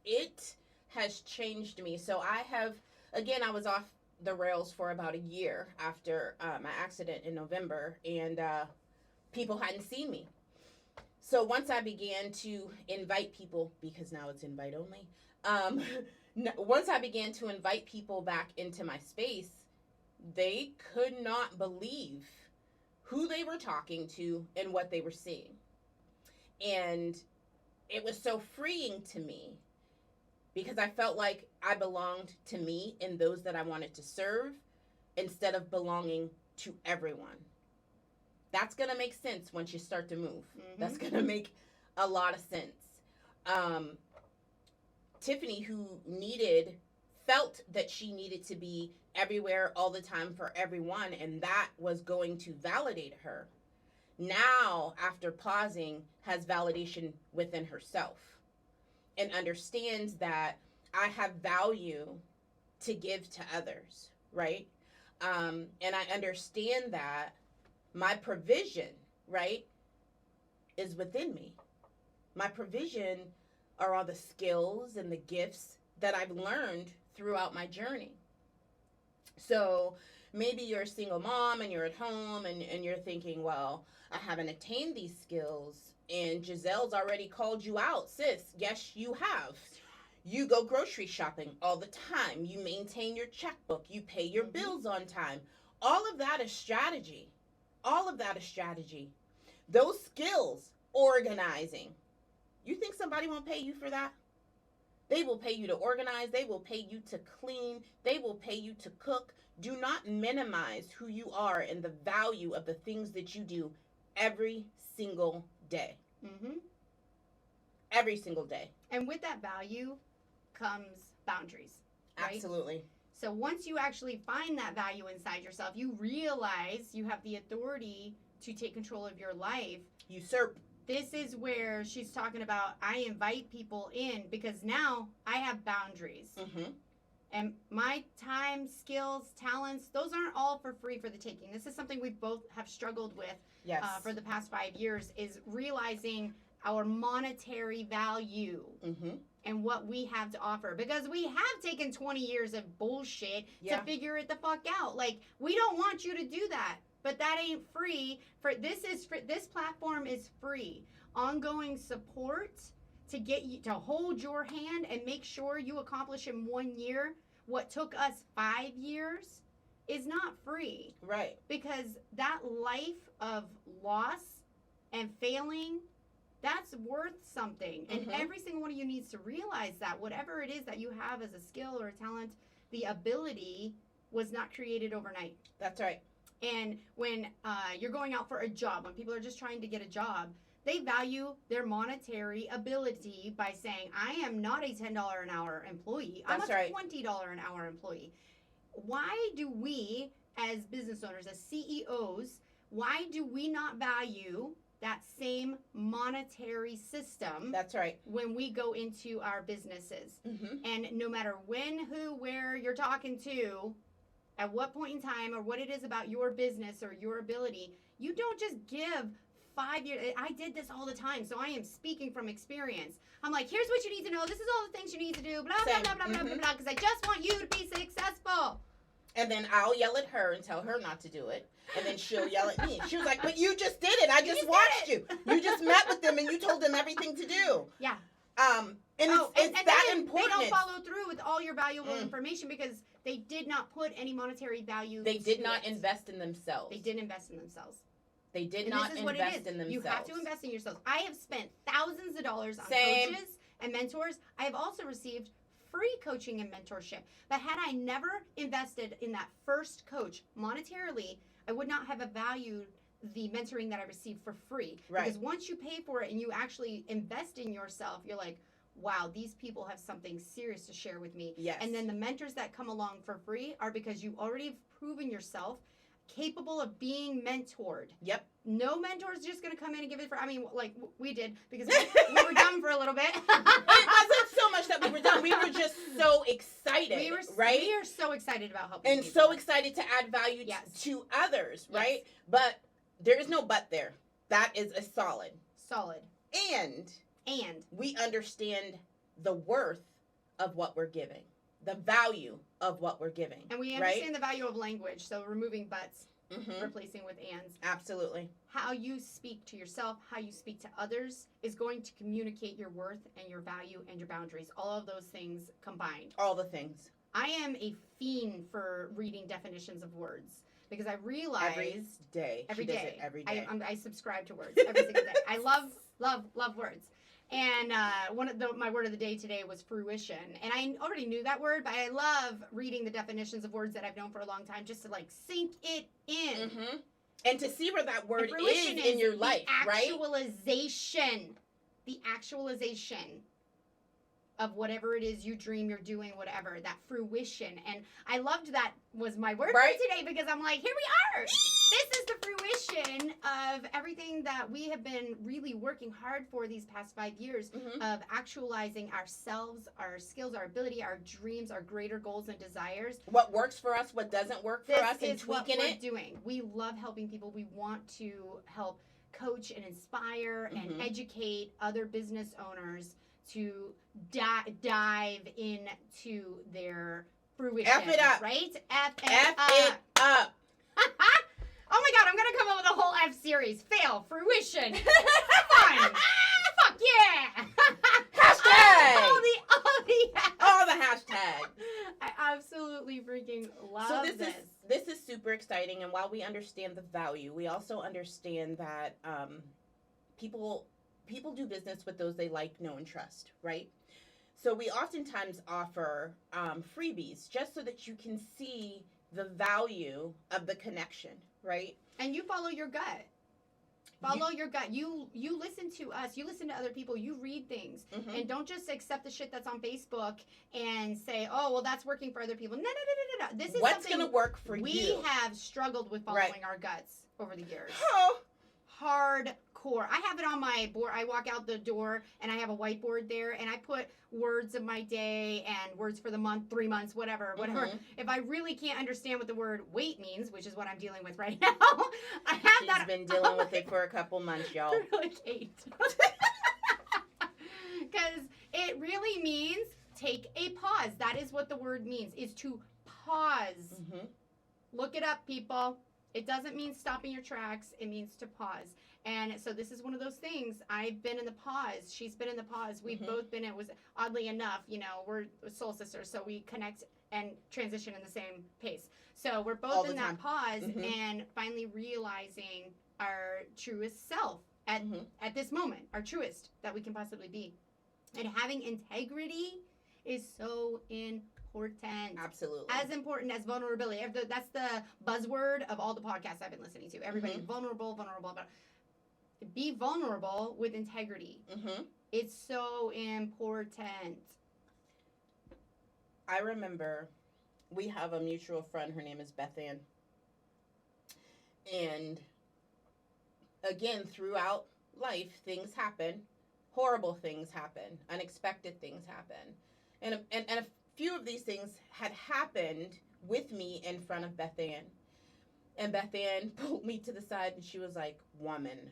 It has changed me. So I have, again, I was off the rails for about a year after my accident in November, and people hadn't seen me. So once I began to invite people, because now it's invite only, once I began to invite people back into my space, they could not believe who they were talking to and what they were seeing. And it was so freeing to me because I felt like I belonged to me and those that I wanted to serve instead of belonging to everyone. That's going to make sense once you start to move. Mhm. That's going to make a lot of sense. Tiffanie, who felt that she needed to be everywhere all the time for everyone, and that was going to validate her, now, after pausing, has validation within herself and understands that I have value to give to others, right? And I understand that my provision, right, is within me. My provision are all the skills and the gifts that I've learned throughout my journey. So maybe you're a single mom and you're at home and you're thinking, well, I haven't attained these skills. And Gisele's already called you out, sis. Yes, you have. You go grocery shopping all the time. You maintain your checkbook. You pay your bills on time. All of that is strategy. All of that is strategy. Those skills, organizing. You think somebody won't pay you for that? They will pay you to organize. They will pay you to clean. They will pay you to cook. Do not minimize who you are and the value of the things that you do every single day. Mm-hmm. Every single day. And with that value comes boundaries. Right? Absolutely. So once you actually find that value inside yourself, you realize you have the authority to take control of your life. Usurp. This is where she's talking about, I invite people in because now I have boundaries. Mm-hmm. And my time, skills, talents, those aren't all for free for the taking. This is something we both have struggled with Yes. for the past 5 years, is realizing our monetary value. Mm-hmm. And what we have to offer, because we have taken 20 years of bullshit Yeah. to figure it the fuck out. Like, we don't want you to do that, but that ain't free. This platform is free. Ongoing support to get you to hold your hand and make sure you accomplish in 1 year what took us 5 years is not free, Right. because that life of loss and failing, that's worth something. And Mhm. every single one of you needs to realize that whatever it is that you have as a skill or a talent, the ability was not created overnight. That's right. And when you're going out for a job, when people are just trying to get a job, they value their monetary ability by saying, I am not a $10 an hour employee. I'm That's a right. $20 an hour employee. Why do we, as business owners, as CEOs, why do we not value that same monetary system That's right. when we go into our businesses? Mm-hmm. And no matter when, who, where you're talking to, at what point in time, or what it is about your business or your ability, you don't just give 5 years. I did this all the time, so I am speaking from experience. I'm like, here's what you need to know. This is all the things you need to do, blah, blah, Same. blah, blah, blah, blah, Mhm. blah, because I just want you to be successful. And then I'll yell at her and tell her not to do it. And then she'll yell at me. She was like, but you just did it. I just watched you. You just met with them and you told them everything to do. Yeah. And it's and that then important. They don't follow through with all your valuable information because they did not put any monetary value. They did not it. invest in themselves. They didn't invest in themselves. They did and not this is what invest it is. in themselves. You have to invest in yourselves. I have spent thousands of dollars on Same. coaches and mentors. I have also received free coaching and mentorship. But had I never invested in that first coach monetarily, I would not have valued the mentoring that I received for free. Right. Because once you pay for it and you actually invest in yourself, you're like, wow, these people have something serious to share with me. Yes. And then the mentors that come along for free are because you already have proven yourself capable of being mentored. Yep. No mentor is just going to come in and give it for, I mean, like we did because we were dumb for a little bit. It wasn't so much that we were done. We were just so excited, right? We are so excited about helping and people. so excited to add value Yes. to others, Yes. right? But there is no but there. That is a solid. Solid. And And we understand the worth of what we're giving, the value of what we're giving. we right? understand the value of language, so removing buts, Mm-hmm. replacing with ands. Absolutely. How you speak to yourself, how you speak to others is going to communicate your worth and your value and your boundaries. All of those things combined. All the things. I am a fiend for reading definitions of words because I realize Every day. every She does day. it every day. I subscribe to words every single day. I love words. And my word of the day today was fruition. And I already knew that word, but I love reading the definitions of words that I've known for a long time just to like sink it in. Mm-hmm. And to see where that word And fruition is in your life, right? The actualization of whatever it is you dream you're doing, whatever, that fruition. And I loved that was my word Right. for today because I'm like, here we are. This is the fruition of everything that we have been really working hard for these past 5 years Mm-hmm. of actualizing ourselves, our skills, our ability, our dreams, our greater goals and desires. What works for us, what doesn't work for This us, and is what tweaking we're it. doing. We love helping people. We want to help coach and inspire and Mhm. educate other business owners to dive into their fruition. F it up. Right? F F it up. Oh my God, I'm going to come up with a whole F series. Fail, fruition, fun. Fuck yeah. Hashtag. all the All the hashtags. I absolutely freaking love So this. this is super exciting, and while we understand the value, we also understand that people do business with those they like, know, and trust, right? So we oftentimes offer freebies just so that you can see the value of the connection, right? And you follow your gut. Follow your gut. You listen to us. You listen to other people. You read things. Mhm. And don't just accept the shit that's on Facebook and say, oh, well, that's working for other people. No. This is What's something going to work for we you? have struggled with following our guts over the years. Oh, Hardcore. I have it on my board. I walk out the door and I have a whiteboard there and I put words of my day and words for the month, 3 months, whatever. Mhm. If I really can't understand what the word wait means, which is what I'm dealing with right now, I have she's that. been dealing with it for a couple months, y'all. Really, Kate. Because it really means take a pause. That is what the word means, is to pause. Mhm. Look it up, people. It doesn't mean stopping your tracks. It means to pause. And so this is one of those things. I've been in the pause. She's been in the pause. We've Mhm. both been. It was oddly enough, we're soul sisters, so we connect and transition in the same pace. So we're All both the in time. that pause Mhm. and finally realizing our truest self Mhm. at this moment, our truest that we can possibly be. And having integrity is so important. Absolutely. As important as vulnerability. That's the buzzword of all the podcasts I've been listening to. Everybody, Mhm. vulnerable. But be vulnerable with integrity. Mhm. It's so important. I remember we have a mutual friend. Her name is Beth Ann. And again, throughout life, things happen. Horrible things happen. Unexpected things happen. And a few of these things had happened with me in front of Beth Ann. And Beth Ann pulled me to the side and she was like, woman,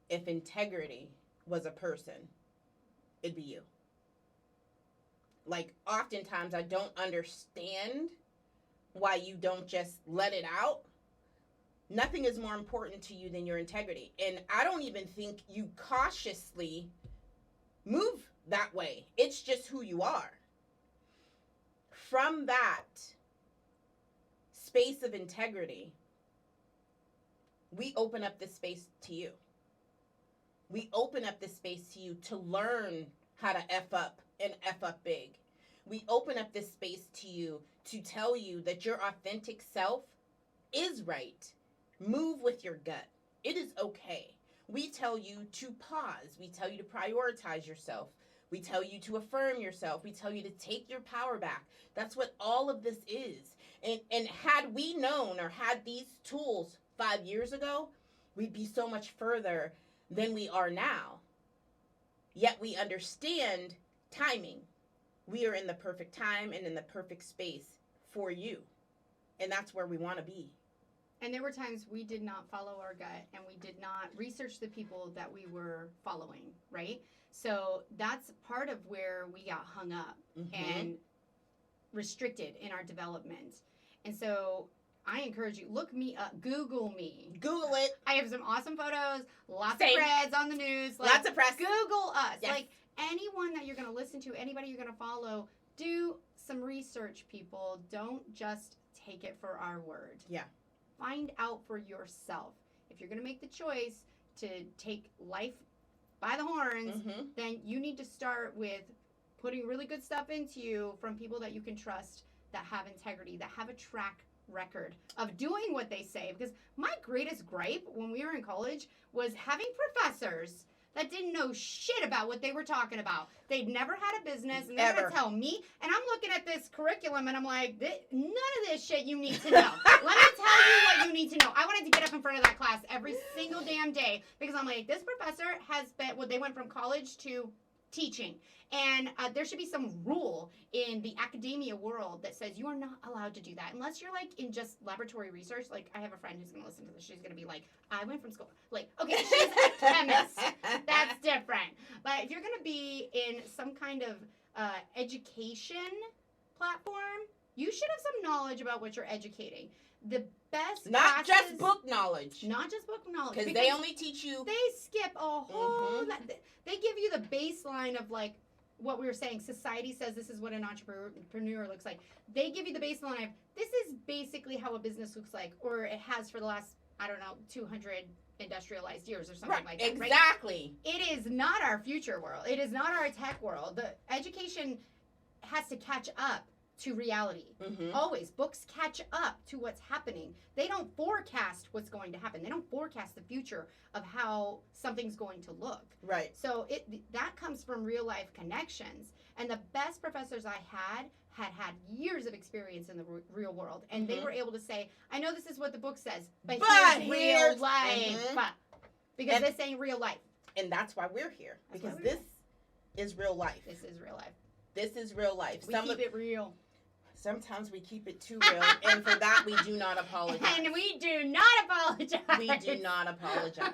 if integrity was a person, it'd be you. Like, oftentimes I don't understand why you don't just let it out. Nothing is more important to you than your integrity. And I don't even think you cautiously move that way. It's just who you are. From that space of integrity, we open up this space to you. We open up this space to you to learn how to F up and F up big. We open up this space to you to tell you that your authentic self is right. Move with your gut. It is okay. We tell you to pause. We tell you to prioritize yourself. We tell you to affirm yourself. We tell you to take your power back. That's what all of this is. And had we known or had these tools 5 years ago, we'd be so much further than we are now. Yet we understand timing. We are in the perfect time and in the perfect space for you. And that's where we want to be. And there were times we did not follow our gut and we did not research the people that we were following, right? So that's part of where we got hung up and restricted in our development. And so I encourage you, look me up, Google me. Google it. I have some awesome photos, lots Same. of threads on the news. Like, Lots of press. Google us. Yes. Like anyone that you're going to listen to, anybody you're going to follow, do some research, people. Don't just take it for our word. Yeah. Find out for yourself. If you're going to make the choice to take life by the horns, then you need to start with putting really good stuff into you from people that you can trust, that have integrity, that have a track record of doing what they say. Because my greatest gripe when we were in college was having professors that didn't know shit about what they were talking about. They'd never had a business, and they're going to tell me, and I'm looking at this curriculum, and I'm like, none of this shit you need to know. Let me tell you what you need to know. I wanted to get up in front of that class every single damn day, because I'm like, this professor has been, well, they went from college to teaching. And there should be some rule in the academia world that says you are not allowed to do that unless you're like in just laboratory research. Like I have a friend who's going to listen to this. She's going to be like, I went from school. Like, okay, she's a chemist. That's different. But if you're going to be in some kind of education platform, you should have some knowledge about what you're educating. The best Not classes, just book knowledge. Not just book knowledge. Because they only teach you. They skip a whole lot. They give you the baseline of like what we were saying. Society says this is what an entrepreneur looks like. They give you the baseline of this is basically how a business looks like, or it has for the last, I don't know, 200 industrialized years or something like that. Exactly. Right? It is not our future world. It is not our tech world. The education has to catch up to reality. Always. Books catch up to what's happening. They don't forecast what's going to happen. They don't forecast the future of how something's going to look. Right. So that comes from real life connections. And the best professors I had years of experience in the real world. And they were able to say, I know this is what the book says, but here's real life. Because this ain't real life. And that's why we're here. Because this is real life. This is real life. This is real life. We keep it real. Sometimes we keep it too real, and for that we do not apologize. And we do not apologize. We do not apologize.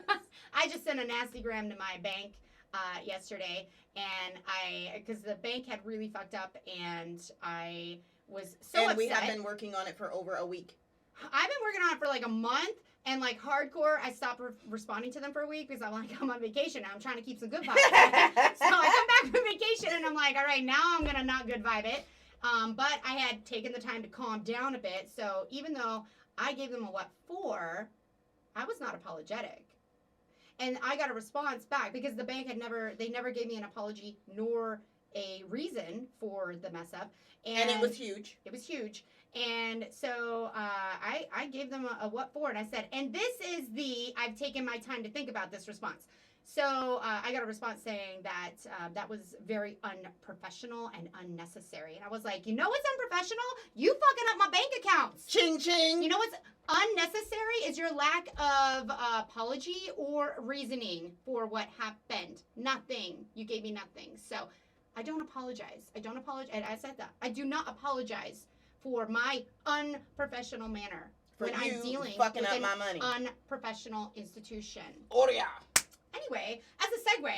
I just sent a nasty gram to my bank yesterday, and because the bank had really fucked up, and I was so upset. And we have been working on it for over a week. I've been working on it for like a month, and like hardcore, I stopped responding to them for a week because I'm on vacation now. I'm trying to keep some good vibes. So I come back from vacation, and I'm like, all right, now I'm going to not good vibe it. But I had taken the time to calm down a bit. So even though I gave them a 4, I was not apologetic. And I got a response back because the bank they never gave me an apology nor a reason for the mess up. And it was huge. It was huge. And so I gave them a 4, and I said, and this is I've taken my time to think about this response. So I got a response saying that that was very unprofessional and unnecessary. And I was like, you know what's unprofessional? You fucking up my bank accounts. Ching, ching. You know what's unnecessary is your lack of apology or reasoning for what happened. Nothing. You gave me nothing. So I don't apologize. I don't apologize. And I said that. I do not apologize for my unprofessional manner when I'm dealing fucking with up my money. Unprofessional institution. Oh, yeah. Anyway, as a segue,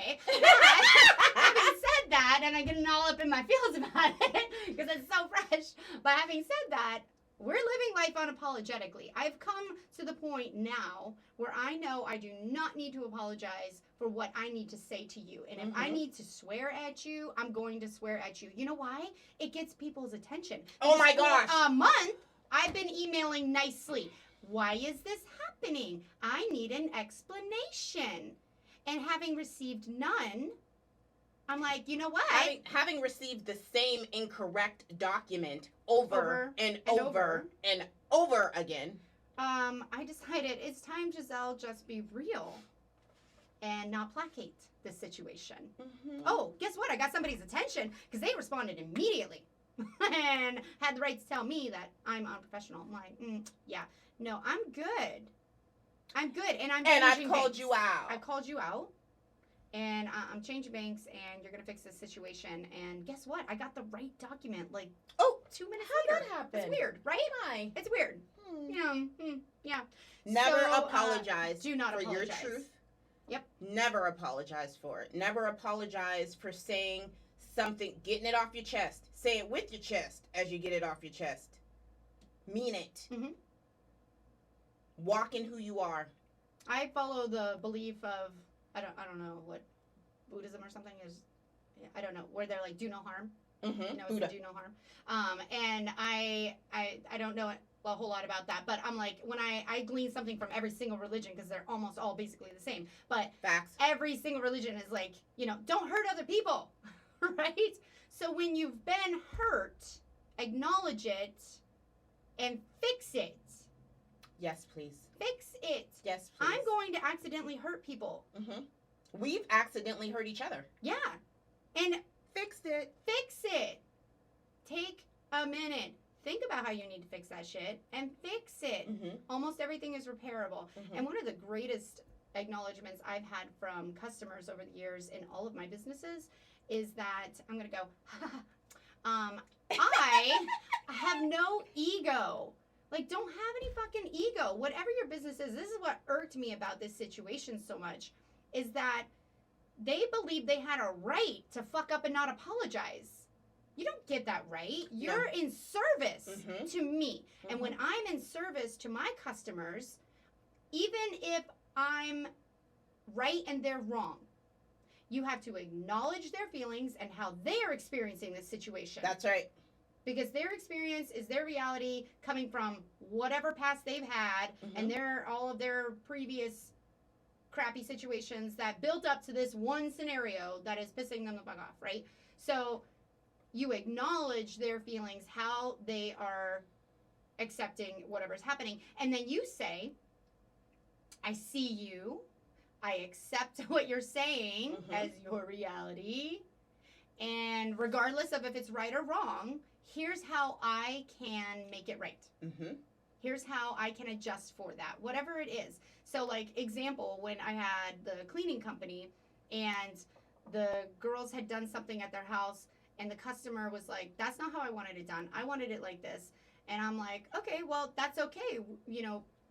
having said that, and I'm getting all up in my feels about it because it's so fresh, but having said that, we're living life unapologetically. I've come to the point now where I know I do not need to apologize for what I need to say to you. And if I need to swear at you, I'm going to swear at you. You know why? It gets people's attention. Oh my Because gosh. for a month, I've been emailing nicely. Why is this happening? I need an explanation. And having received none, I'm like, you know what? Having received the same incorrect document over and over again. I decided it's time, Gisele, just be real and not placate this situation. Oh, guess what? I got somebody's attention because they responded immediately and had the right to tell me that I'm unprofessional. I'm like, yeah, no, I'm good. I'm good, and I've called you out. I called you out. And I'm changing banks, and you're going to fix this situation. And guess what? I got the right document, 2 minutes later. How'd that happen? It's weird, right? Why? It's weird. Yeah. Never apologize do not for apologize. your truth. Yep. Never apologize for it. Never apologize for saying something, getting it off your chest. Say it with your chest as you get it off your chest. Mean it. Walk in who you are. I follow the belief of, I don't know what Buddhism or something is. I don't know, where they're like, do no harm. It's Buddha. do no harm. And I don't know a whole lot about that, but I'm like, when I glean something from every single religion, because they're almost all basically the same, but Facts. every single religion is like, don't hurt other people, right? So when you've been hurt, acknowledge it and fix it. Yes, please. Fix it. Yes, please. I'm going to accidentally hurt people. We've accidentally hurt each other. Yeah. And Fixed it. fix it. Take a minute. Think about how you need to fix that shit and fix it. Almost everything is repairable. And one of the greatest acknowledgments I've had from customers over the years in all of my businesses is that I'm going to go, I have no ego. Like, don't have any fucking ego. Whatever your business is, this is what irked me about this situation so much, is that they believed they had a right to fuck up and not apologize. You don't get that right. You're in service to me. And when I'm in service to my customers, even if I'm right and they're wrong, you have to acknowledge their feelings and how they're experiencing this situation. That's right. Because their experience is their reality coming from whatever past they've had and all of their previous crappy situations that built up to this one scenario that is pissing them the fuck off, right? So you acknowledge their feelings, how they are accepting whatever's happening, and then you say, I see you, I accept what you're saying as your reality, and regardless of if it's right or wrong, here's how I can make it right. Here's how I can adjust for that, whatever it is. So, like, example, when I had the cleaning company and the girls had done something at their house and the customer was like, that's not how I wanted it done. I wanted it like this. And I'm like, okay, well, that's okay.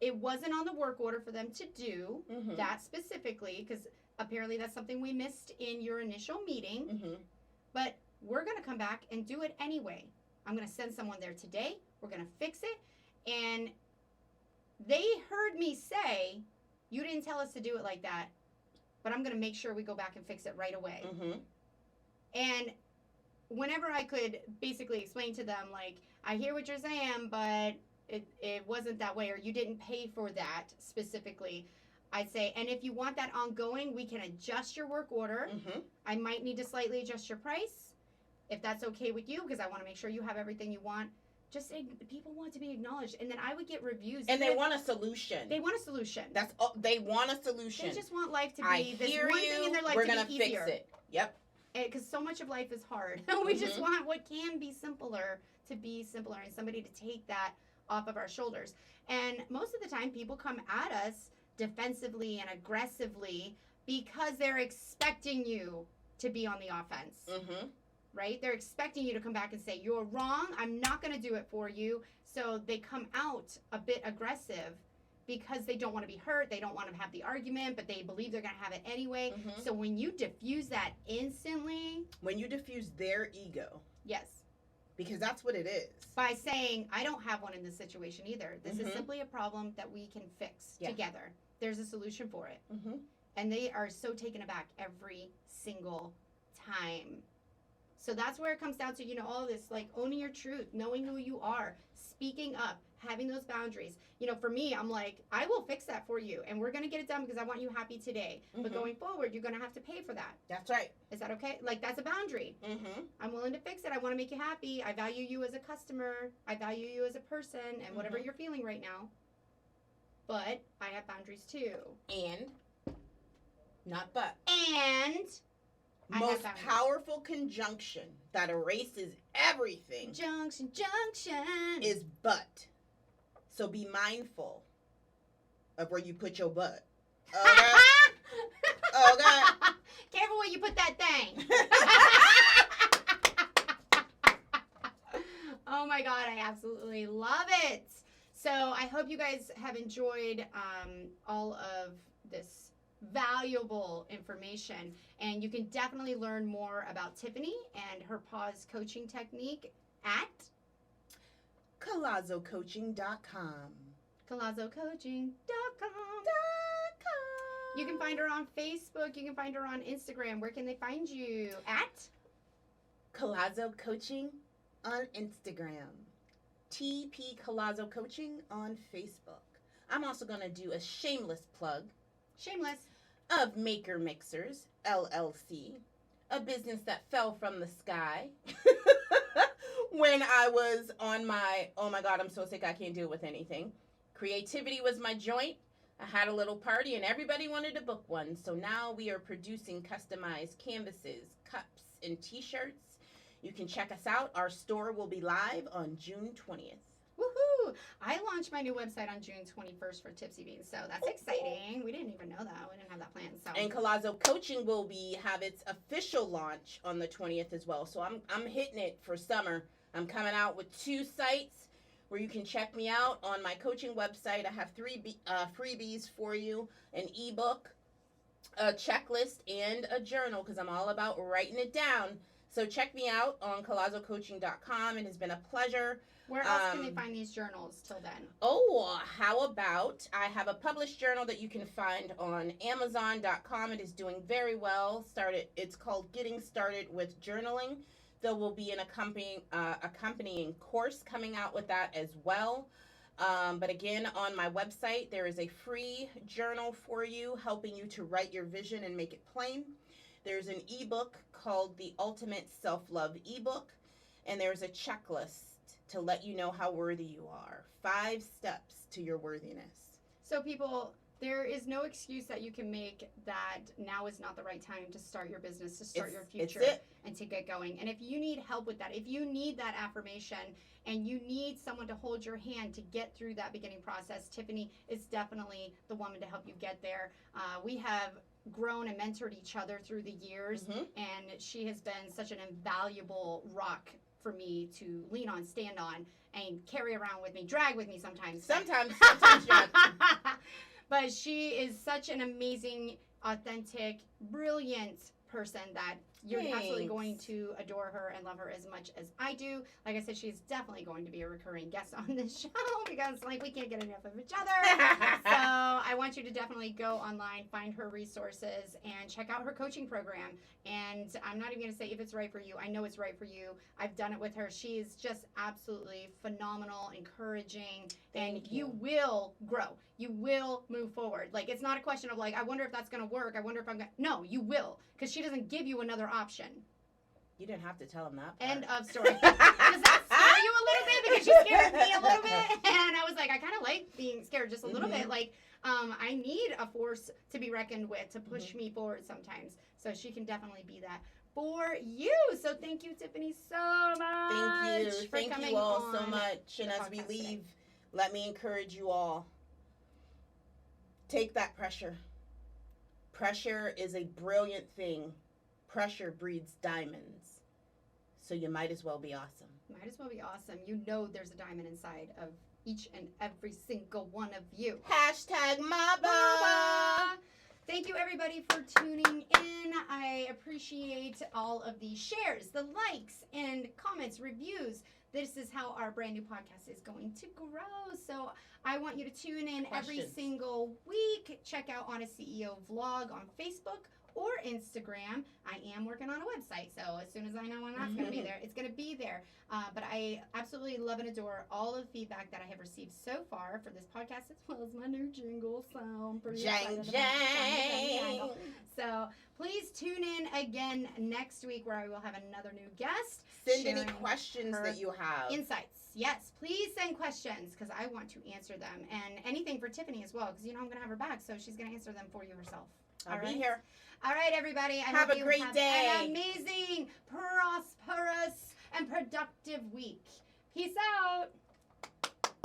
It wasn't on the work order for them to do that specifically, because apparently that's something we missed in your initial meeting. But we're going to come back and do it anyway. I'm going to send someone there today. We're going to fix it. And they heard me say, you didn't tell us to do it like that, but I'm going to make sure we go back and fix it right away. And whenever I could basically explain to them, like, I hear what you're saying, but it wasn't that way, or you didn't pay for that specifically, I'd say, and if you want that ongoing, we can adjust your work order. I might need to slightly adjust your price, if that's okay with you, because I want to make sure you have everything you want. Just people want to be acknowledged, and then I would get reviews. And they want a solution. They want a solution. That's all. They want a solution. They just want life to be this one thing in their life We're to gonna be easier. fix it. Yep. Because so much of life is hard. We just want what can be simpler to be simpler, and somebody to take that off of our shoulders. And most of the time, people come at us defensively and aggressively because they're expecting you to be on the offense. Right? They're expecting you to come back and say, you're wrong, I'm not going to do it for you. So they come out a bit aggressive because they don't want to be hurt, they don't want to have the argument, but they believe they're going to have it anyway. So when you diffuse that instantly... When you diffuse their ego... Yes. Because that's what it is. By saying, I don't have one in this situation either. This is Mhm. simply a problem that we can fix Yeah. together. There's a solution for it. Mm-hmm. And they are so taken aback every single time. So that's where it comes down to, all this, like, owning your truth, knowing who you are, speaking up, having those boundaries. For me, I'm like, I will fix that for you, and we're going to get it done because I want you happy today. But Mhm. going forward, you're going to have to pay for that. That's right. Is that okay? Like, that's a boundary. Mm-hmm. I'm willing to fix it. I want to make you happy. I value you as a customer. I value you as a person and whatever Mhm. you're feeling right now. But I have boundaries too. And, not but. And I have Most boundaries. powerful conjunction that erases everything Junction. is but. So be mindful of where you put your butt. Okay? Okay? Careful where you put that thing. Oh my God, I absolutely love it. So I hope you guys have enjoyed all of this valuable information. And you can definitely learn more about Tiffanie and her P.A.U.S.E coaching technique at CollazoCoaching.com. CollazoCoaching.com. You can find her on Facebook. You can find her on Instagram. Where can they find you? At Collazo Coaching on Instagram. TP Collazo Coaching on Facebook. I'm also going to do a shameless plug Shameless. of Maker Mixers, LLC, a business that fell from the sky when I was on my, oh my God, I'm so sick, I can't deal with anything. Creativity was my joint. I had a little party and everybody wanted to book one. So now we are producing customized canvases, cups, and t-shirts. You can check us out. Our store will be live on June 20th. Woohoo! I launched my new website on June 21st for Tipsy Beans, so that's exciting. We didn't even know that. We didn't have that planned. So. And Collazo Coaching will have its official launch on the 20th as well. So I'm hitting it for summer. I'm coming out with 2 sites where you can check me out on my coaching website. I have 3 freebies for you: an ebook, a checklist, and a journal, because I'm all about writing it down. So check me out on CollazoCoaching.com. It has been a pleasure. Where else can they find these journals till then? Oh, how about I have a published journal that you can find on Amazon.com. It is doing very well. It's called Getting Started with Journaling. There will be an accompanying course coming out with that as well. But again, on my website, there is a free journal for you, helping you to write your vision and make it plain. There's an ebook called the Ultimate Self-Love ebook, and there's a checklist to let you know how worthy you are. 5 steps to your worthiness. So people, there is no excuse that you can make that now is not the right time to start your business, to start your future, and to get going. And if you need help with that, if you need that affirmation and you need someone to hold your hand to get through that beginning process, Tiffanie is definitely the woman to help you get there. We have grown and mentored each other through the years, and she has been such an invaluable rock for me to lean on, stand on, and carry around with me, drag with me sometimes. Sometimes, drag. But she is such an amazing, authentic, brilliant person that you're absolutely going to adore her and love her as much as I do. Like I said, she's definitely going to be a recurring guest on this show because, like, we can't get enough of each other. So I want you to definitely go online, find her resources, and check out her coaching program. And I'm not even going to say if it's right for you. I know it's right for you. I've done it with her. She is just absolutely phenomenal, encouraging, and you will grow. You will move forward. Like, it's not a question of, like, I wonder if that's going to work. I wonder if I'm going to. No, you will, because she doesn't give you another option. You didn't have to tell him that part. End of story. Does that scare you a little bit? Because she scared me a little bit. And I was like, I kind of like being scared just a little bit. Like, I need a force to be reckoned with to push me forward sometimes. So she can definitely be that for you. So thank you, Tiffanie, so much. Thank you. For Thank coming you all so on much. And the as we podcast leave, today. let me encourage you all. Take that pressure. Pressure is a brilliant thing. Pressure breeds diamonds. So you might as well be awesome. Might as well be awesome. You know there's a diamond inside of each and every single one of you. Hashtag MAWBA. MAWBA. Thank you, everybody, for tuning in. I appreciate all of the shares, the likes, and comments, reviews. This is how our brand new podcast is going to grow. So I want you to tune in every Questions. single week. Check out On a CEO Vlog on Facebook or Instagram. I am working on a website, so as soon as I know when that's going to be there, it's going to be there. But I absolutely love and adore all of the feedback that I have received so far for this podcast, as well as my new jingle. So I'm pretty Jang, excited about it. jang. So please tune in again next week, where I will have another new guest. Send any sharing questions her that you have. Insights. Yes, please send questions, because I want to answer them. And anything for Tiffanie as well, because I'm going to have her back, so she's going to answer them for you herself. I'll All be right? here. All right, everybody. I Have hope a you great have day. an amazing, prosperous, and productive week. Peace out.